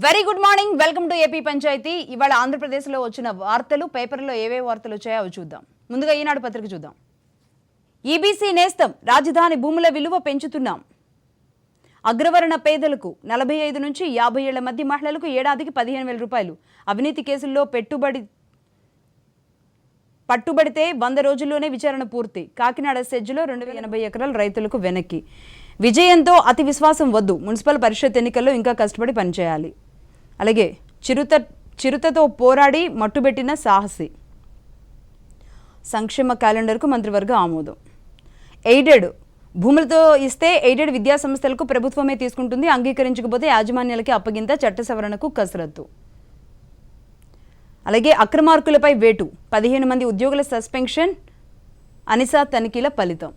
Very good morning, welcome to AP Panchayati. ఇవాళ ఆంధ్రప్రదేశ్లో వచ్చిన వార్తలు, పేపర్లో ఏవే వార్తలు వచ్చాయో అవి చూద్దాం. ముందుగా ఈనాడు పత్రిక చూద్దాం. ఈబీసీ నేస్తం, రాజధాని భూముల విలువ పెంచుతున్నాం. అగ్రవర్ణ పేదలకు 45 నుంచి 50 ఏళ్ల మధ్య మహిళలకు ఏడాదికి 15,000 రూపాయలు. అవినీతి కేసుల్లో పట్టుబడితే 100 రోజుల్లోనే విచారణ పూర్తి. కాకినాడ సెజ్లో 280 ఎకరాల రైతులకు వెనక్కి. విజయంతో అతి విశ్వాసం వద్దు, మున్సిపల్ పరిషత్ ఎన్నికల్లో ఇంకా కష్టపడి పనిచేయాలి. అలాగే చిరుతతో పోరాడి మట్టుబెట్టిన సాహసి. సంక్షేమ క్యాలెండర్కు మంత్రివర్గ ఆమోదం. ఎయిడెడ్ భూములతో ఇస్తే ఎయిడెడ్ విద్యా సంస్థలకు ప్రభుత్వమే తీసుకుంటుంది, అంగీకరించకపోతే యాజమాన్యాలకి అప్పగింత, చట్ట సవరణకు కసరత్తు. అలాగే అక్రమార్కులపై వేటు, 15 మంది ఉద్యోగుల సస్పెన్షన్, అనిసా తనిఖీల ఫలితం.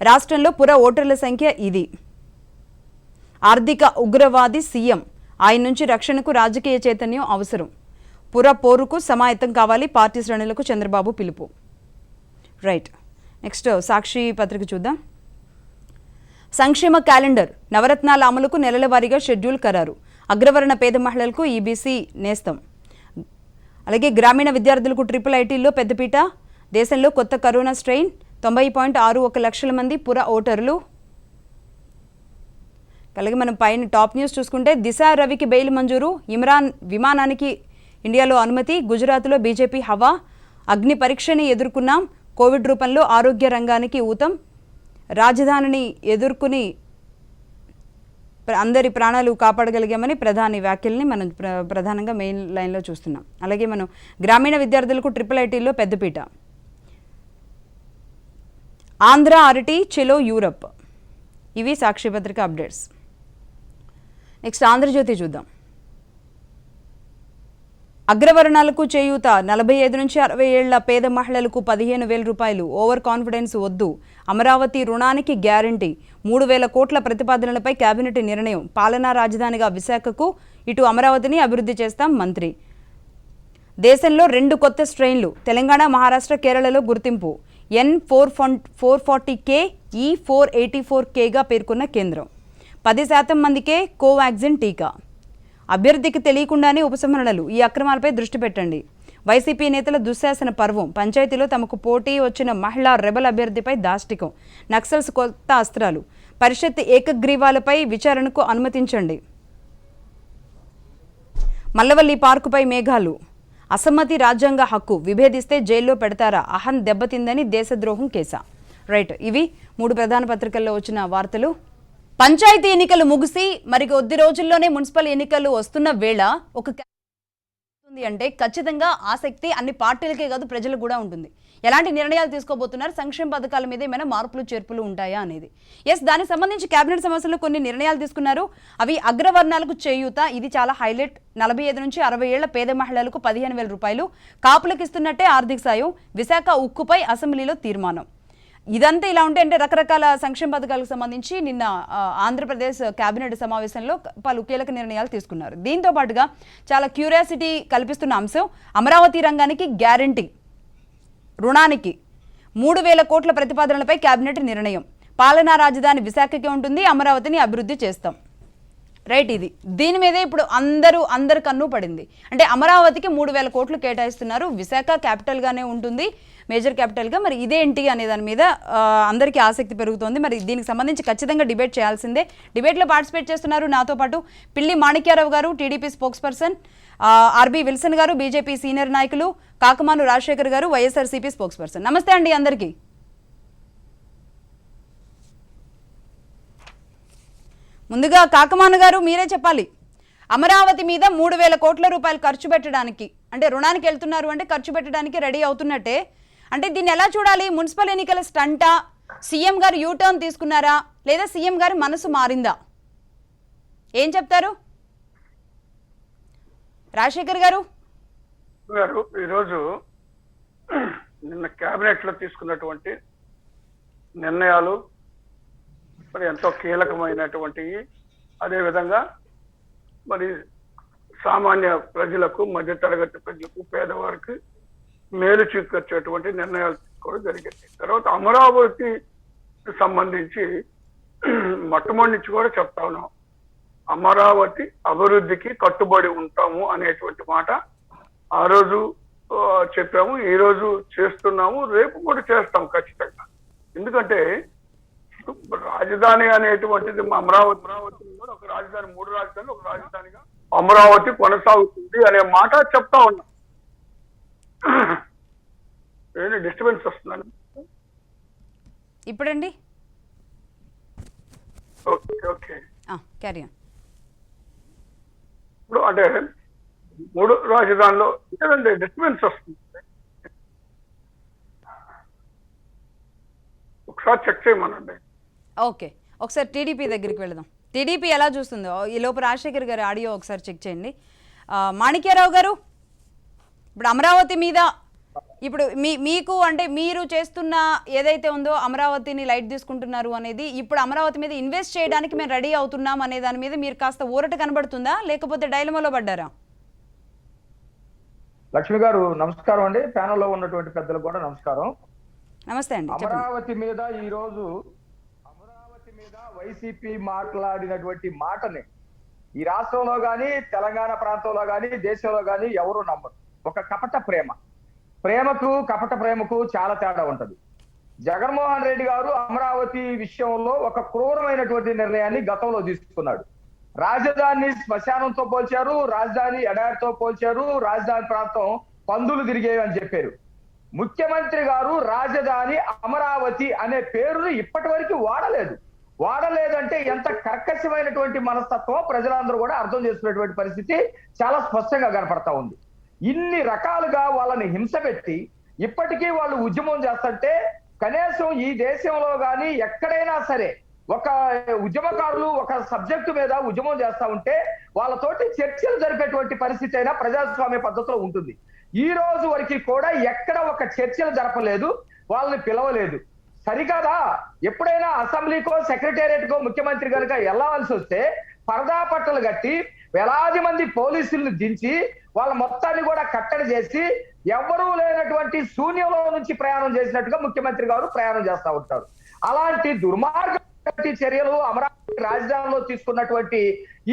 రాష్ట్రంలో పుర ఓటర్ల సంఖ్య ఇది. ఆర్థిక ఉగ్రవాది సీఎం, ఆయన నుంచి రక్షణకు రాజకీయ చైతన్యం అవసరం. పుర పోరుకు సమాయత్తం కావాలి, పార్టీ శ్రేణులకు చంద్రబాబు పిలుపు. రైట్, నెక్స్ట్ సాక్షి పత్రిక చూద్దాం. సంక్షేమ క్యాలెండర్, నవరత్నాల అమలుకు నెలల వారీగా షెడ్యూల్ ఖరారు. అగ్రవర్ణ పేద మహిళలకు ఈబీసీ నేస్తం. అలాగే గ్రామీణ విద్యార్థులకు ట్రిపుల్ ఐటీల్లో పెద్దపీట. దేశంలో కొత్త కరోనా స్ట్రెయిన్, 90.61 లక్షల మంది పుర ఓటర్లు. అలాగే మనం పైన టాప్ న్యూస్ చూసుకుంటే, దిశ రవికి బెయిల్ మంజూరు, ఇమ్రాన్ విమానానికి ఇండియాలో అనుమతి, గుజరాత్లో బీజేపీ హవా, అగ్ని పరీక్షని ఎదుర్కొన్నాం, కోవిడ్ రూపంలో ఆరోగ్య రంగానికి ఊతం, రాజధానిని ఎదుర్కొని అందరి ప్రాణాలు కాపాడగలిగామని ప్రధాని వ్యాఖ్యల్ని మనం ప్రధానంగా మెయిన్ లైన్లో చూస్తున్నాం. అలాగే మనం గ్రామీణ విద్యార్థులకు ట్రిపుల్ ఐటీల్లో పెద్దపీట. ఆంధ్ర అరటి చెలో యూరప్. ఇవి సాక్షి పత్రిక అప్డేట్స్. నెక్స్ట్ ఆంధ్రజ్యోతి చూద్దాం. అగ్రవర్ణాలకు చేయూత, 45 నుంచి 60 ఏళ్ల పేద మహిళలకు 15,000 రూపాయలు. ఓవర్ కాన్ఫిడెన్స్ వద్దు, అమరావతి రుణానికి గ్యారంటీ. 3,000 కోట్ల ప్రతిపాదనలపై కేబినెట్ నిర్ణయం. పాలనా రాజధానిగా విశాఖకు, ఇటు అమరావతిని అభివృద్ధి చేస్తాం మంత్రి. దేశంలో 2 కొత్త స్ట్రెయిన్లు, తెలంగాణ, మహారాష్ట్ర, కేరళలో గుర్తింపు. N440K, E484Kగా పేర్కొన్న కేంద్రం. 10% మందికే కోవాక్సిన్ టీకా. అభ్యర్థికి తెలియకుండానే ఉపసంహరణలు, ఈ అక్రమాలపై దృష్టి పెట్టండి. వైసీపీ నేతల దుశ్శాసన పర్వం, పంచాయతీలో తమకు పోటీ వచ్చిన మహిళా రెబల్ అభ్యర్థిపై దాష్టికం. నక్సల్స్ కొత్త అస్త్రాలు, పరిషత్ ఏకగ్రీవాలపై విచారణకు అనుమతించండి. మల్లవల్లి పార్కుపై మేఘాలు, అసమ్మతి రాజ్యాంగ హక్కు, విభేదిస్తే జైల్లో పెడతారా, అహం దెబ్బతిందని దేశద్రోహం కేసా. రైట్, ఇవి 3 ప్రధాన పత్రికల్లో వచ్చిన వార్తలు. పంచాయతీ ఎన్నికలు ముగిసి మరి కొద్ది రోజుల్లోనే మున్సిపల్ ఎన్నికలు వస్తున్న వేళ ఒక అంటే ఖచ్చితంగా ఆసక్తి అన్ని పార్టీలకే కాదు ప్రజలకు కూడా ఉంటుంది. ఎలాంటి నిర్ణయాలు తీసుకోబోతున్నారు, సంక్షేమ పథకాల మీద ఏమైనా మార్పులు చేర్పులు ఉంటాయా అనేది. దానికి సంబంధించి కేబినెట్ సమావేశంలో కొన్ని నిర్ణయాలు తీసుకున్నారు. అవి అగ్రవర్ణాలకు చేయూత, ఇది చాలా హైలైట్. 45 నుంచి 60 ఏళ్ల పేద మహిళలకు 15,000 రూపాయలు. కాపులకు ఇస్తున్నట్టే ఆర్థిక సాయం. విశాఖ ఉక్కుపై అసెంబ్లీలో తీర్మానం. ఇదంతా ఇలా ఉంటే అంటే రకరకాల సంక్షేమ పథకాలకు సంబంధించి నిన్న ఆంధ్రప్రదేశ్ కేబినెట్ సమావేశంలో పలు కీలక నిర్ణయాలు తీసుకున్నారు. దీంతో పాటుగా చాలా క్యూరియాసిటీ కల్పిస్తున్న అంశం, అమరావతి రంగానికి గ్యారంటీ. రుణానికి 3,000 కోట్ల ప్రతిపాదనలపై కేబినెట్ నిర్ణయం. పాలనా రాజధాని విశాఖకే ఉంటుంది, అమరావతిని అభివృద్ధి చేస్తాం. రైట్, ఇది దీని మీదే ఇప్పుడు అందరు కన్ను పడింది. అంటే అమరావతికి 3,000 కోట్లు కేటాయిస్తున్నారు, విశాఖ క్యాపిటల్గానే ఉంటుంది, మేజర్ క్యాపిటల్గా. మరి ఇదేంటి అనే దాని మీద అందరికీ ఆసక్తి పెరుగుతోంది. మరి దీనికి సంబంధించి ఖచ్చితంగా డిబేట్ చేయాల్సిందే. డిబేట్లో పార్టిసిపేట్ చేస్తున్నారు నాతో పాటు పిల్లి మాణిక్యారావు గారు, TDP spokes person, RB Wilson గారు, బీజేపీ సీనియర్ నాయకులు, కాకమాను రాజశేఖర్ గారు, వైఎస్ఆర్సీపీ స్పోక్స్ పర్సన్. నమస్తే అండి అందరికీ. ముందుగా కాకమాను గారు మీరే చెప్పాలి, అమరావతి మీద 3,000 కోట్ల రూపాయలు ఖర్చు పెట్టడానికి, అంటే రుణానికి వెళ్తున్నారు అంటే ఖర్చు పెట్టడానికి రెడీ అవుతున్నట్టే. అంటే దీన్ని ఎలా చూడాలి? మున్సిపల్ ఎన్నికల స్టంటా, సీఎం గారు యూటర్న్ తీసుకున్నారా, లేదా సీఎం గారి మనసు మారిందా? ఏం చెప్తారు రాజశేఖర్ గారు? ఈరోజు నిన్న కేబినెట్ లో తీసుకున్నటువంటి నిర్ణయాలు మరి ఎంతో కీలకమైనటువంటివి. అదేవిధంగా మరి సామాన్య ప్రజలకు, మధ్యతరగతి ప్రజలకు, పేదవారికి మేలు చేకూర్చేటువంటి నిర్ణయాలు తీసుకోవడం జరిగింది. తర్వాత అమరావతి సంబంధించి మొట్టమొదటి నుంచి కూడా చెప్తా ఉన్నాం, అమరావతి అభివృద్ధికి కట్టుబడి ఉంటాము అనేటువంటి మాట ఆ రోజు చెప్పాము, ఈ రోజు చేస్తున్నాము, రేపు కూడా చేస్తాం ఖచ్చితంగా. ఎందుకంటే రాజధాని అనేటువంటిది అమరావతి కూడా ఒక రాజధాని, 3 రాజధానులు ఒక రాజధానిగా అమరావతి కొనసాగుతుంది అనే మాట చెప్తా ఉన్నాం. ఏంటి డిస్టర్బెన్స్ వస్తుందండి ఇప్పుడండి? Okay okay, carry on. ఇప్పుడు అంటే 3 రాజధానిలో ఏంటంటే డిస్టర్బెన్స్ వస్తుంది, ఒకసారి చెక్ చేయమనండి. ఓకే, ఒకసారి టీడీపీ దగ్గరికి వెళదాం. టీడీపీ ఎలా చూస్తుందో ఈ లోపు రాజశేఖర్ గారి ఆడియో ఒకసారి చెక్ చేయండి. మాణిక్యారావు గారు, ఇప్పుడు అమరావతి మీద ఇప్పుడు మీకు అంటే మీరు చేస్తున్న ఏదైతే ఉందో అమరావతిని లైట్ తీసుకుంటున్నారు అనేది, ఇప్పుడు అమరావతి మీద ఇన్వెస్ట్ చేయడానికి మేము రెడీ అవుతున్నాం అనే దాని మీద మీరు కాస్త ఊరట కనబడుతుందా, లేకపోతే డైలమాలో పడ్డారా? లక్ష్మి గారు నమస్కారం అండి, ప్యానెల్లో ఉన్నటువంటి పెద్దలకు కూడా నమస్కారం. నమస్తే అండి. అమరావతి మీద వైసీపీ మాట్లాడినటువంటి మాటని ఈ రాష్ట్రంలో గాని, తెలంగాణ ప్రాంతంలో గాని, దేశంలో గాని ఎవరు నమ్మరు. ఒక కపట ప్రేమకు కపట ప్రేమకు చాలా తేడా ఉంటది. జగన్మోహన్ రెడ్డి గారు అమరావతి విషయంలో ఒక క్రూరమైనటువంటి నిర్ణయాన్ని గతంలో తీసుకున్నాడు. రాజధాని శ్మశానంతో పోల్చారు, రాజధాని ఎడారితో పోల్చారు, రాజధాని ప్రాంతం పందులు తిరిగేవి అని చెప్పారు. ముఖ్యమంత్రి గారు రాజధాని అమరావతి అనే పేరును ఇప్పటి వరకు వాడలేదంటే ఎంత కర్కశమైనటువంటి మనస్తత్వం ప్రజలందరూ కూడా అర్థం చేసుకునేటువంటి పరిస్థితి చాలా స్పష్టంగా కనపడతా ఉంది. ఇన్ని రకాలుగా వాళ్ళని హింస పెట్టి ఇప్పటికీ వాళ్ళు ఉద్యమం చేస్తుంటే, కనీసం ఈ దేశంలో గాని ఎక్కడైనా సరే ఒక ఉద్యమకారులు ఒక సబ్జెక్టు మీద ఉద్యమం చేస్తా ఉంటే వాళ్ళతోటి చర్చలు జరిపేటువంటి పరిస్థితి అయినా ప్రజాస్వామ్య పద్ధతిలో ఉంటుంది. ఈ రోజు వరకు కూడా ఎక్కడ ఒక చర్చలు జరపలేదు, వాళ్ళని పిలవలేదు. సరికాదా? ఎప్పుడైనా అసెంబ్లీకో సెక్రటేరియట్కో ముఖ్యమంత్రి కనుక వెళ్ళవలసి వస్తే పరదా పట్టలు కట్టి వేలాది మంది పోలీసులను దించి వాళ్ళ మొత్తాన్ని కూడా కట్టడి చేసి ఎవరూ లేనటువంటి శూన్యంలో నుంచి ప్రయాణం చేసినట్టుగా ముఖ్యమంత్రి గారు ప్రయాణం చేస్తా ఉంటారు. అలాంటి దుర్మార్గ చర్యలు అమరావతి రాజధానిలో తీసుకున్నటువంటి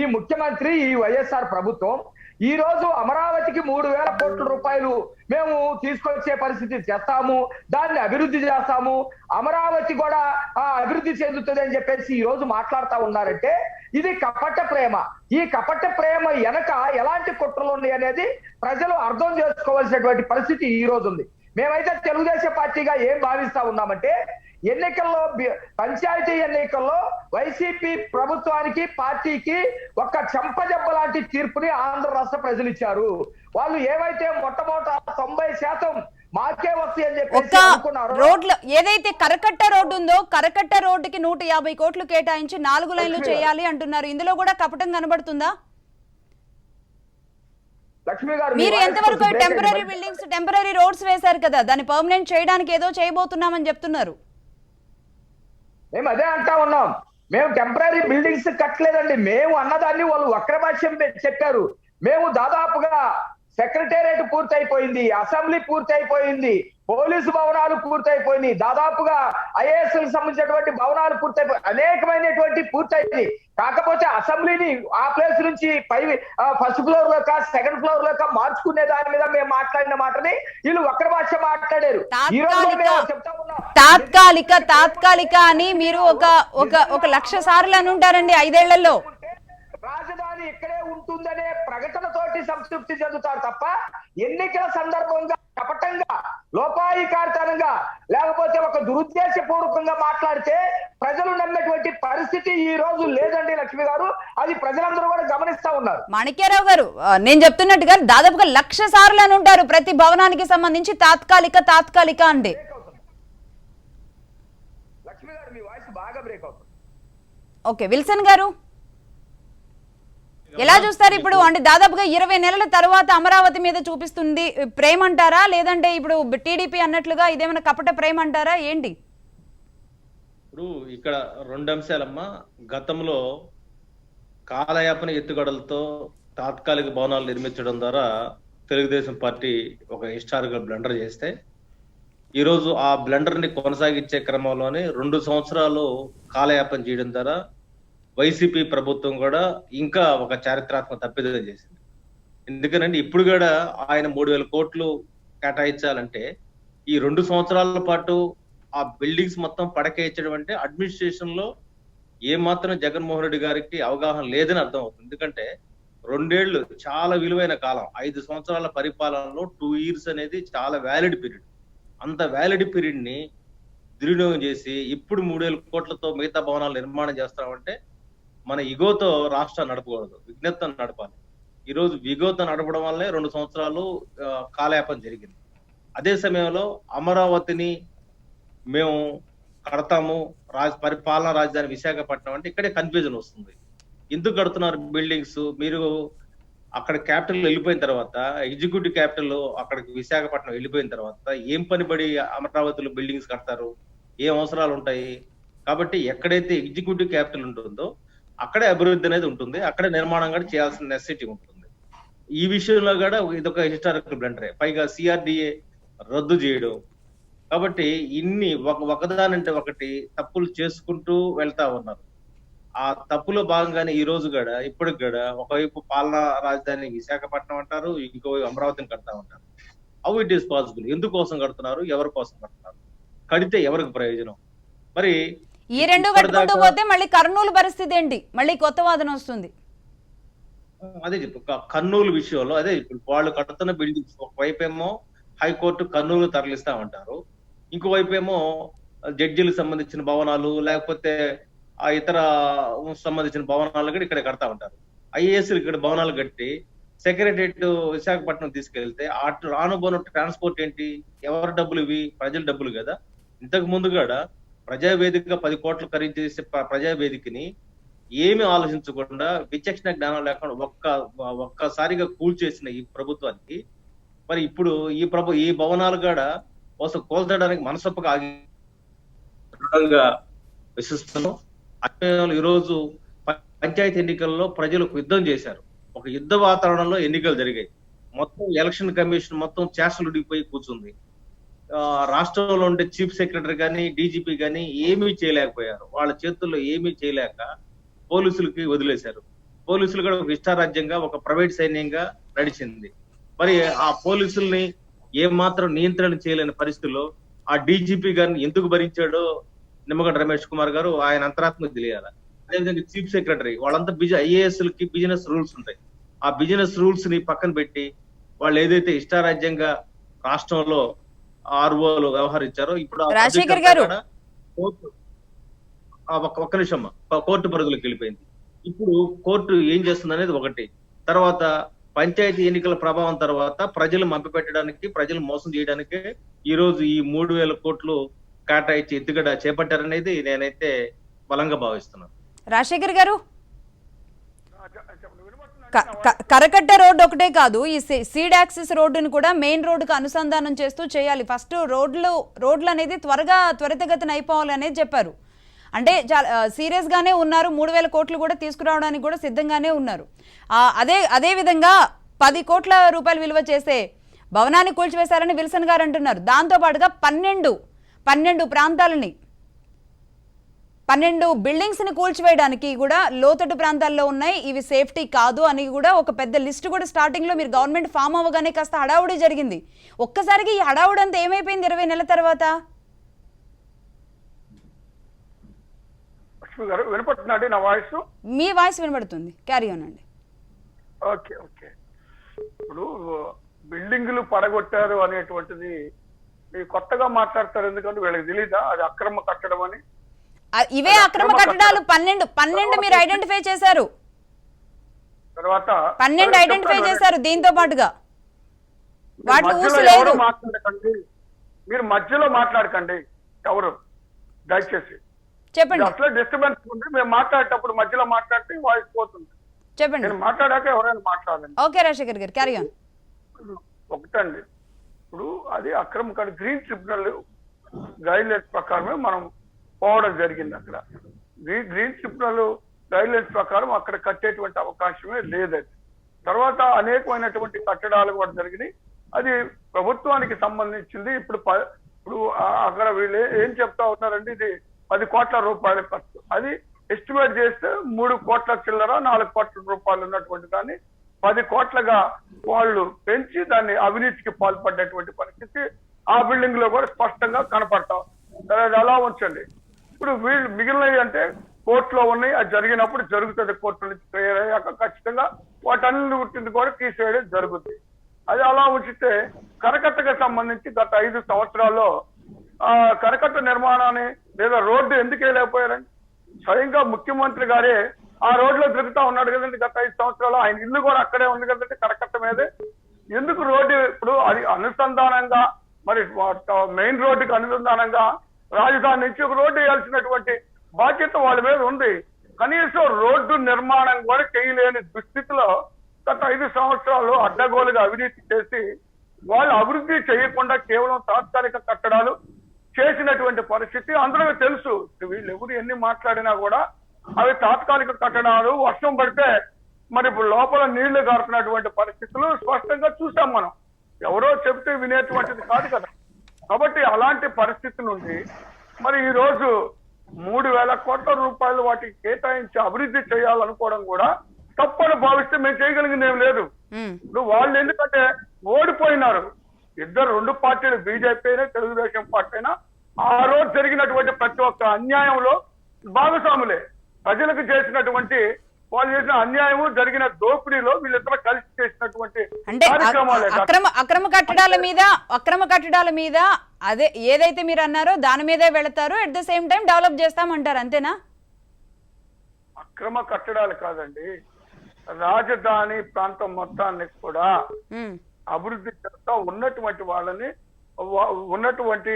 ఈ ముఖ్యమంత్రి, ఈ వైఎస్ఆర్ ప్రభుత్వం ఈ రోజు అమరావతికి 3,000 కోట్ల రూపాయలు మేము తీసుకొచ్చే పరిస్థితి చేస్తాము, దాన్ని అభివృద్ధి చేస్తాము, అమరావతి కూడా అభివృద్ధి చెందుతుంది అని చెప్పేసి ఈ రోజు మాట్లాడుతా ఉన్నారంటే ఇది కపట ప్రేమ. ఈ కపట ప్రేమ వెనక ఎలాంటి కుట్రలు ఉన్నాయి అనేది ప్రజలు అర్థం చేసుకోవాల్సినటువంటి పరిస్థితి ఈ రోజు ఉంది. మేమైతే తెలుగుదేశం పార్టీగా ఏం భావిస్తా ఉన్నామంటే, ఎన్నికల్లో పంచాయతీ ఎన్నికల్లో వైసీపీ ప్రభుత్వానికి పార్టీకి ఒక చెంపదెబ్బ లాంటి తీర్పుని ఆంధ్ర రాష్ట్ర ప్రజలు ఇచ్చారు. వాళ్ళు ఏవైతే మొట్టమొదట 90% మాకే వస్తాయి అని చెప్పేసి అనుకున్నారు. రోడ్లు ఏదైతే కరకట్ట రోడ్డు ఉందో కరకట్ట రోడ్డుకి 150 కోట్లు కేటాయించి 4 లైన్లు చేయాలి అంటున్నారు. ఇందులో కూడా కపటం కనబడుతుందా? లక్ష్మి గారు, మీరు ఎంతవరకు టెంపరరీ బిల్డింగ్స్, టెంపరరీ రోడ్స్ వేశారు కదా, దాన్ని పర్మనెంట్ చేయడానికి ఏదో చేయబోతున్నామని చెప్తున్నారు. మేము అదే అంటా ఉన్నాం. మేము టెంపరీ బిల్డింగ్స్ కట్టలేదండి. మేము అన్నదాన్ని వాళ్ళు వక్రభాష్యం చెప్పారు. మేము దాదాపుగా సెక్రటేరియట్ పూర్తయిపోయింది, అసెంబ్లీ పూర్తయిపోయింది, పోలీసు భవనాలు పూర్తయిపోయింది, దాదాపుగా ఐఏఎస్ సంబంధించినటువంటి భవనాలు అనేకమైనటువంటి పూర్తయింది. కాకపోతే అసెంబ్లీని ఆ ప్లేస్ నుంచి ఫస్ట్ ఫ్లోర్ లోక సెకండ్ ఫ్లోర్ లోక మార్చుకునే దాని మీద మేము మాట్లాడిన మాటని వీళ్ళు వక్ర భాష మాట్లాడారు. ఈ రోజు చెప్తా ఉన్నాం తాత్కాలిక అని మీరు ఒక 1,00,000 సార్లు అని ఉంటారండి 5 ఏళ్లలో. రాజధాని ఇక్కడే ఉంటుందనే ప్రకటనతోటి సంతృప్తి చెందుతారు తప్ప ఎన్నికల సందర్భంగా కపటంగా, లోపాయికారితనంగా, లేకపోతే ఒక దురుద్దేశపూర్వకంగా మాట్లాడితే ప్రజలు నమ్మేటువంటి పరిస్థితి ఈ రోజు లేదండి లక్ష్మి గారు. అది ప్రజలందరూ కూడా గమనిస్తా ఉన్నారు. మాణిక్యారావు గారు, నేను చెప్తున్నట్టుగా దాదాపుగా 1,00,000 సార్లు అని ఉంటారు ప్రతి భవనానికి సంబంధించి తాత్కాలిక అంటే. లక్ష్మి గారు, మీ వాయిస్ బాగా బ్రేక్ అవుతుంది. ఓకే, విల్సన్ గారు ఎలా చూస్తారు? ఇప్పుడు అంటే దాదాపుగా 20 నెలల తర్వాత అమరావతి మీద చూపిస్తుంది ప్రేమ అంటారా, లేదంటే ఇప్పుడు టీడీపీ అన్నట్లుగా ఇదేమైనా కపట ప్రేమ అంటారా, ఏంటి? ఇప్పుడు ఇక్కడ 2 అంశాలమ్మా. గతంలో కాలయాపన ఎత్తుగడలతో తాత్కాలిక భవనాలు నిర్మించడం ద్వారా తెలుగుదేశం పార్టీ ఒక హిస్టారికల్ బ్లండర్ చేస్తే, ఈరోజు ఆ బ్లండర్ ని కొనసాగించే క్రమంలోనే 2 సంవత్సరాలు కాలయాపన చేయడం ద్వారా వైసీపీ ప్రభుత్వం కూడా ఇంకా ఒక చారిత్రాత్మక తప్పిదం చేసింది. ఎందుకనంటే ఇప్పుడు కూడా ఆయన 3,000 కోట్లు కేటాయించాలంటే ఈ 2 సంవత్సరాల పాటు ఆ బిల్డింగ్స్ మొత్తం పడకేయించడం అంటే అడ్మినిస్ట్రేషన్ లో ఏ మాత్రం జగన్మోహన్ రెడ్డి గారికి అవగాహన లేదని అర్థం అవుతుంది. ఎందుకంటే 2 ఏళ్లు చాలా విలువైన కాలం. 5 సంవత్సరాల పరిపాలనలో 2 years అనేది చాలా వ్యాలిడ్ పీరియడ్. అంత వ్యాలిడ్ పీరియడ్ ని దుర్వినియోగం చేసి ఇప్పుడు 3,000 కోట్లతో మిగతా భవనాలు నిర్మాణం చేస్తామంటే మన ఇగోతో రాష్ట్రాన్ని నడపకూడదు, విజ్ఞతతో నడపాలి. ఈ రోజు విగోతో నడపడం వల్లే 2 సంవత్సరాలు కాలయాపన జరిగింది. అదే సమయంలో అమరావతిని మేము కడతాము, పరిపాలనా రాజధాని విశాఖపట్నం అంటే ఇక్కడే కన్ఫ్యూజన్ వస్తుంది. ఎందుకు కడుతున్నారు బిల్డింగ్స్? మీరు అక్కడ క్యాపిటల్ వెళ్ళిపోయిన తర్వాత, ఎగ్జిక్యూటివ్ క్యాపిటల్ అక్కడికి విశాఖపట్నం వెళ్ళిపోయిన తర్వాత ఏం పనిపడి అమరావతిలో బిల్డింగ్స్ కడతారు? ఏం అవసరాలు ఉంటాయి? కాబట్టి ఎక్కడైతే ఎగ్జిక్యూటివ్ క్యాపిటల్ ఉంటుందో అక్కడే అభివృద్ధి అనేది ఉంటుంది, అక్కడే నిర్మాణం కూడా చేయాల్సిన నెసెసిటీ ఉంటుంది. ఈ విషయంలో కూడా ఇదొక హిస్టారికల్ బ్లండరే. పైగా సిఆర్డిఏ రద్దు చేయడం. కాబట్టి ఇన్ని ఒకదానంటే ఒకటి తప్పులు చేసుకుంటూ వెళ్తా ఉన్నారు. ఆ తప్పులో భాగంగానే ఈ రోజు కూడా ఇప్పటికి కూడా ఒకవైపు పాలనా రాజధాని విశాఖపట్నం అంటారు, ఇంకోవైపు అమరావతిని కడతా ఉంటారు. How it is possible? ఎందుకోసం కడుతున్నారు? ఎవరి కోసం కడుతున్నారు? కడితే ఎవరికి ప్రయోజనం? మరి ఈ 2 కట్టుకుంటూ పోతే మళ్ళీ కర్నూలు పరిస్థితి ఏంటి? మళ్ళీ కొత్త వాదన వస్తుంది. అదే చెప్పు, కర్నూలు విషయంలో అదే ఇప్పుడు వాళ్ళు కడుతున్న బిల్డింగ్స్ ఒకవైపు ఏమో హైకోర్టు కర్నూలు తరలిస్తామంటారు, ఇంకోవైపు ఏమో జడ్జీలకు సంబంధించిన భవనాలు లేకపోతే ఆ ఇతర సంబంధించిన భవనాలు కూడా ఇక్కడ కడతా ఉంటారు. ఐఏఎస్ ఇక్కడ భవనాలు కట్టి సెక్రటరియట్ విశాఖపట్నం తీసుకెళ్తే రానుబోను ట్రాన్స్పోర్ట్ ఏంటి? ఎవరి డబ్బులు ఇవి? ప్రజల డబ్బులు కదా. ఇంతకు ముందు కూడా ప్రజావేదిక 10 కోట్లు ఖరీదు చేసే ప్రజావేదికని ఏమి ఆలోచించకుండా, విచక్షణ జ్ఞానం లేకుండా ఒక్కసారిగా కూల్చేసిన ఈ ప్రభుత్వానికి మరి ఇప్పుడు ఈ భవనాలు కూడా కోసం కోల్చడానికి మనసొప్పగా ఆగి విశ్వసిస్తున్నాం. ఈ రోజు పంచాయతీ ఎన్నికల్లో ప్రజలకు యుద్ధం చేశారు. ఒక యుద్ధ వాతావరణంలో ఎన్నికలు జరిగాయి. మొత్తం ఎలక్షన్ కమిషన్ మొత్తం చేష్టలుడిపోయి కూర్చుంది. రాష్ట్రంలో ఉండే చీఫ్ సెక్రటరీ కానీ డీజీపీ కానీ ఏమీ చేయలేకపోయారు. వాళ్ళ చేతుల్లో ఏమీ చేయలేక పోలీసులకి వదిలేశారు. పోలీసులు కూడా ఒక ఇష్టారాజ్యంగా, ఒక ప్రైవేట్ సైన్యంగా నడిచింది. మరి ఆ పోలీసుల్ని ఏమాత్రం నియంత్రణ చేయలేని పరిస్థితుల్లో ఆ డీజీపీ గారిని ఎందుకు భరించాడో నిమ్మగడ్డ రమేష్ కుమార్ గారు ఆయన అంతరాత్మకు తెలియాలి. అదేవిధంగా చీఫ్ సెక్రటరీ వాళ్ళంతా ఐఏఎస్లకి బిజినెస్ రూల్స్ ఉంటాయి. ఆ బిజినెస్ రూల్స్ ని పక్కన పెట్టి వాళ్ళు ఏదైతే ఇష్టారాజ్యంగా రాష్ట్రంలో ఆర్ఓలు వ్యవహరించారో ఇప్పుడు రాజశేఖర్ గారు ఒక్క నిమిషం కోర్టు పరిధిలోకి వెళ్ళిపోయింది. ఇప్పుడు కోర్టు ఏం చేస్తుంది అనేది ఒకటి. తర్వాత పంచాయతీ ఎన్నికల ప్రభావం తర్వాత ప్రజలు మభ్యపెట్టడానికి, ప్రజలు మోసం చేయడానికే ఈ రోజు ఈ 3,000 కోట్లు కేటాయించి ఎత్తుగడ చేపట్టారనేది నేనైతే బలంగా భావిస్తున్నాను. రాజశేఖర్ గారు, కరకట్ట రోడ్డు ఒకటే కాదు, ఈ సీడ్ యాక్సిస్ రోడ్డును కూడా మెయిన్ రోడ్డుకు అనుసంధానం చేస్తూ చేయాలి. ఫస్ట్ రోడ్లు అనేది త్వరితగతిన అయిపోవాలి అనేది చెప్పారు. అంటే చాలా సీరియస్గానే ఉన్నారు. 3,000 కోట్లు కూడా తీసుకురావడానికి కూడా సిద్ధంగానే ఉన్నారు. అదే విధంగా 10 కోట్ల రూపాయలు విలువ చేసే భవనాన్ని కూల్చివేశారని విల్సన్ గారు అంటున్నారు. దాంతోపాటుగా 12 ప్రాంతాలని 12 బిల్డింగ్స్ ని కూల్చివేయడానికి కూడా లోతట్టు ప్రాంతాల్లో ఉన్నాయి, ఇవి సేఫ్టీ కాదు అని కూడా ఒక పెద్ద లిస్ట్ కూడా స్టార్టింగ్ లో మీరు గవర్నమెంట్ ఫామ్ అవ్వగానే కాస్త హడావుడి జరిగింది. ఒక్కసారికి ఈ హడావుడి అంతా ఏమైపోయింది 20 నెలల తర్వాత? వినపడుతుందండి నా వాయిస్? మీ వాయిస్ వినపడుతుంది, క్యారీ ఆన్ అండి. Okay okay. ఇప్పుడు బిల్డింగులు పడగొట్టారు అనేటువంటిది కొత్తగా మాట్లాడతారు, ఎందుకంటే వీళ్ళకి తెలీదా అది అక్రమ కట్టడం అని? ఇవే అక్రమ కట్టడాలు 12 మీరు ఐడెంటిఫై చేశారు. తర్వాత 12 ఐడెంటిఫై చేశారు. దీంతో పాటుగా వాటి ఊసలేదు. మాట్లాడకండి, మీరు మధ్యలో మాట్లాడకండి ఎవరు, దయచేసి చెప్పండి. అసలు డిస్టర్బెన్స్ ఉంది, మేము మాట్లాడేటప్పుడు మధ్యలో మాట్లాడితే వాయిస్ పోతుంది. చెప్పండి. నేను మాట్లాడాక ఎవరైనా మాట్లాడండి. ఓకే రాజశేఖర్ గారు, క్యారీ ఆన్. ఒకటండి, ఇప్పుడు అది అక్రమ కట్ట గ్రీన్ ట్రిబ్యునల్ గైడ్ లైన్స్ ప్రకారమే మనం పోవడం జరిగింది. అక్కడ గ్రీన్ ట్రిబ్యునల్ గైడ్ లైన్స్ ప్రకారం అక్కడ కట్టేటువంటి అవకాశమే లేదది. తర్వాత అనేకమైనటువంటి కట్టడాలు కూడా జరిగినాయి. అది ప్రభుత్వానికి సంబంధించింది. ఇప్పుడు అక్కడ వీళ్ళు ఏం చెప్తా ఉన్నారంటే ఇది 10 కోట్ల రూపాయల ఖర్చు. అది ఎస్టిమేట్ చేస్తే 3 కోట్ల చిల్లర 4 కోట్ల రూపాయలు ఉన్నటువంటి దాన్ని 10 కోట్లగా వాళ్ళు పెంచి దాన్ని అవినీతికి పాల్పడ్డటువంటి పరిస్థితి ఆ బిల్డింగ్ లో కూడా స్పష్టంగా కనపడతాం. సరే, అది అలా ఉంచండి. ఇప్పుడు వీళ్ళు మిగిలినవి అంటే కోర్టులో ఉన్నాయి, అది జరిగినప్పుడు జరుగుతుంది. కోర్టు నుంచి క్లియర్ అయ్యాక ఖచ్చితంగా వాటన్ని గుర్తింది కూడా తీసేయడం జరుగుతుంది. అది అలా ఉంచితే కరకట్టకు సంబంధించి గత 5 సంవత్సరాల్లో కరకట్ట నిర్మాణాన్ని లేదా రోడ్డు ఎందుకు వేయలేకపోయారండి? స్వయంగా ముఖ్యమంత్రి గారే ఆ రోడ్లో తిరుగుతా ఉన్నాడు కదండి గత 5 సంవత్సరాలు. ఆయన ఇల్లు కూడా అక్కడే ఉంది కదండి కరకట్ట మీదే. ఎందుకు రోడ్డు ఇప్పుడు అది అనుసంధానంగా మరి మెయిన్ రోడ్డుకి అనుసంధానంగా రాజధాని నుంచి ఒక రోడ్డు వేయాల్సినటువంటి బాధ్యత వాళ్ళ మీద ఉంది. కనీసం రోడ్డు నిర్మాణం కూడా చేయలేని దుస్థితిలో గత 5 సంవత్సరాలు అడ్డగోలుగా అవినీతి చేసి వాళ్ళు అభివృద్ధి చేయకుండా కేవలం తాత్కాలిక కట్టడాలు చేసినటువంటి పరిస్థితి అందరికీ తెలుసు. వీళ్ళు ఎవరు ఎన్ని మాట్లాడినా కూడా అవి తాత్కాలిక కట్టడాలు, వర్షం పడితే మరి ఇప్పుడు లోపల నీళ్లు గారుతున్నటువంటి పరిస్థితులు స్పష్టంగా చూసాం మనం. ఎవరో చెబితే వినేటువంటిది కాదు కదా. కాబట్టి అలాంటి పరిస్థితి నుండి మరి ఈ రోజు 3,000 కోట్ల రూపాయలు వాటికి కేటాయించి అభివృద్ధి చేయాలనుకోవడం కూడా తప్పని భావిస్తే మేము చేయగలిగింది ఏం లేదు. ఇప్పుడు వాళ్ళు ఎందుకంటే ఓడిపోయినారు. 2 పార్టీలు, బీజేపీ అయినా తెలుగుదేశం పార్టీ అయినా ఆ రోజు జరిగినటువంటి ప్రతి ఒక్క అన్యాయంలో భాగస్వాములే. ప్రజలకు చేసినటువంటి వాళ్ళు చేసిన అన్యాయము, జరిగిన దోపిడీలో వీళ్ళిద్దరూ కలిసి చేసినటువంటి అంటే కార్యక్రమాలే. అక్రమ కట్టడాల మీద అదే ఏదైతే మీరు అన్నారో దాని మీదే వెళతారు, at the same time develop చేస్తామంటారు, అంతేనా? అక్రమ కట్టడాలు కాదండి, రాజధాని ప్రాంతం మొత్తాన్ని కూడా అభివృద్ధి చేస్తా ఉన్నటువంటి వాళ్ళని ఉన్నటువంటి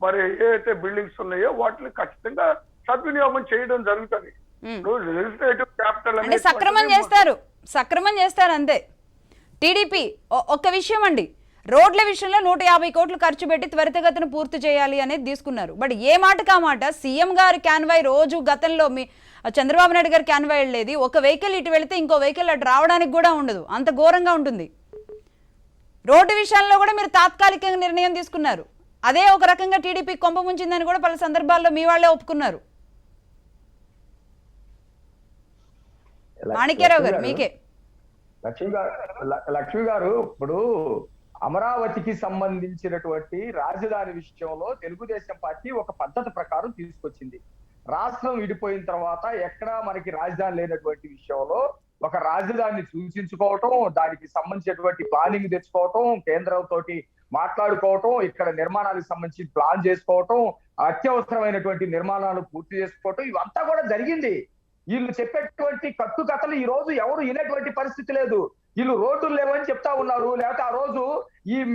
మరి ఏదైతే బిల్డింగ్స్ ఉన్నాయో వాటిని ఖచ్చితంగా సద్వినియోగం చేయడం జరుగుతుంది. లెజిస్లేటివ్ క్యాపిటల్ అంటే సక్రమం చేస్తారు అంతే. టీడీపీ ఒక్క విషయం అండి, రోడ్ల విషయంలో 150 కోట్లు ఖర్చు పెట్టి త్వరితగతిన పూర్తి చేయాలి అనేది తీసుకున్నారు. బట్ ఏ మాటకా మాట సీఎం గారి క్యాన్వాయ్ రోజు గతంలో మీ చంద్రబాబు నాయుడు గారి క్యాన్వాయ్ వెళ్ళేది, ఒక వెహికల్ ఇటు వెళితే ఇంకో వెహికల్ అటు రావడానికి కూడా ఉండదు, అంత ఘోరంగా ఉంటుంది. రోడ్డు విషయంలో కూడా మీరు తాత్కాలికంగా నిర్ణయం తీసుకున్నారు. అదే ఒక రకంగా టీడీపీ కొంప ముంచిందని కూడా పలు సందర్భాల్లో మీ వాళ్ళే ఒప్పుకున్నారు. మాణిక్యరావు గారు మీకే. లక్ష్మి గారు, ఇప్పుడు అమరావతికి సంబంధించినటువంటి రాజధాని విషయంలో తెలుగుదేశం పార్టీ ఒక పద్ధతి ప్రకారం తీసుకొచ్చింది. రాష్ట్రం విడిపోయిన తర్వాత ఎక్కడా మనకి రాజధాని లేనటువంటి విషయంలో ఒక రాజధానిని సూచించుకోవటం, దానికి సంబంధించినటువంటి ప్లానింగ్ తెచ్చుకోవటం, కేంద్రంతో మాట్లాడుకోవటం, ఇక్కడ నిర్మాణాలకు సంబంధించి ప్లాన్ చేసుకోవటం, అత్యవసరమైనటువంటి నిర్మాణాలు పూర్తి చేసుకోవటం, ఇవంతా కూడా జరిగింది. వీళ్ళు చెప్పేటువంటి కట్టుకథలు ఈ రోజు ఎవరు వినేటువంటి పరిస్థితి లేదు. వీళ్ళు రోడ్లు లేవని చెప్తా ఉన్నారు. లేకపోతే ఆ రోజు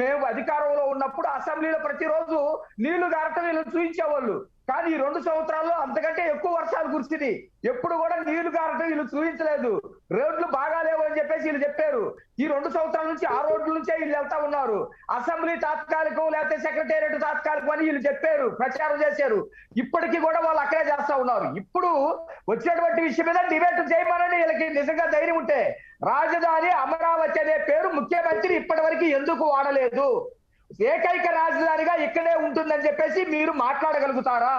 మేము అధికారంలో ఉన్నప్పుడు అసెంబ్లీలో ప్రతిరోజు నీళ్లు గారటం వీళ్ళు చూపించేవాళ్ళు. కానీ ఈ 2 సంవత్సరాల్లో అంతకంటే ఎక్కువ వర్షాలు కురిసింది. ఎప్పుడు కూడా నీళ్లు గారటం వీళ్ళు చూపించలేదు. రోడ్లు బాగా లేవు అని చెప్పేసి వీళ్ళు చెప్పారు. ఈ 2 సంవత్సరాల నుంచి ఆ రోడ్ల నుంచే వీళ్ళు వెళ్తా ఉన్నారు. అసెంబ్లీ తాత్కాలికం, లేకపోతే సెక్రటేరియట్ తాత్కాలికం అని వీళ్ళు చెప్పారు, ప్రచారం చేశారు. ఇప్పటికీ కూడా వాళ్ళు అక్కడే చేస్తా ఉన్నారు. ఇప్పుడు వచ్చినటువంటి విషయం మీద డిబేట్ చేయమని వీళ్ళకి నిజంగా ధైర్యం ఉంటే రాజధాని అమరావతి అనే పేరు ముఖ్యమంత్రి ఇప్పటి వరకు ఎందుకు వాడలేదు? ఏకైక రాజధానిగా ఇక్కడే ఉంటుందని చెప్పేసి మీరు మాట్లాడగలుగుతారా?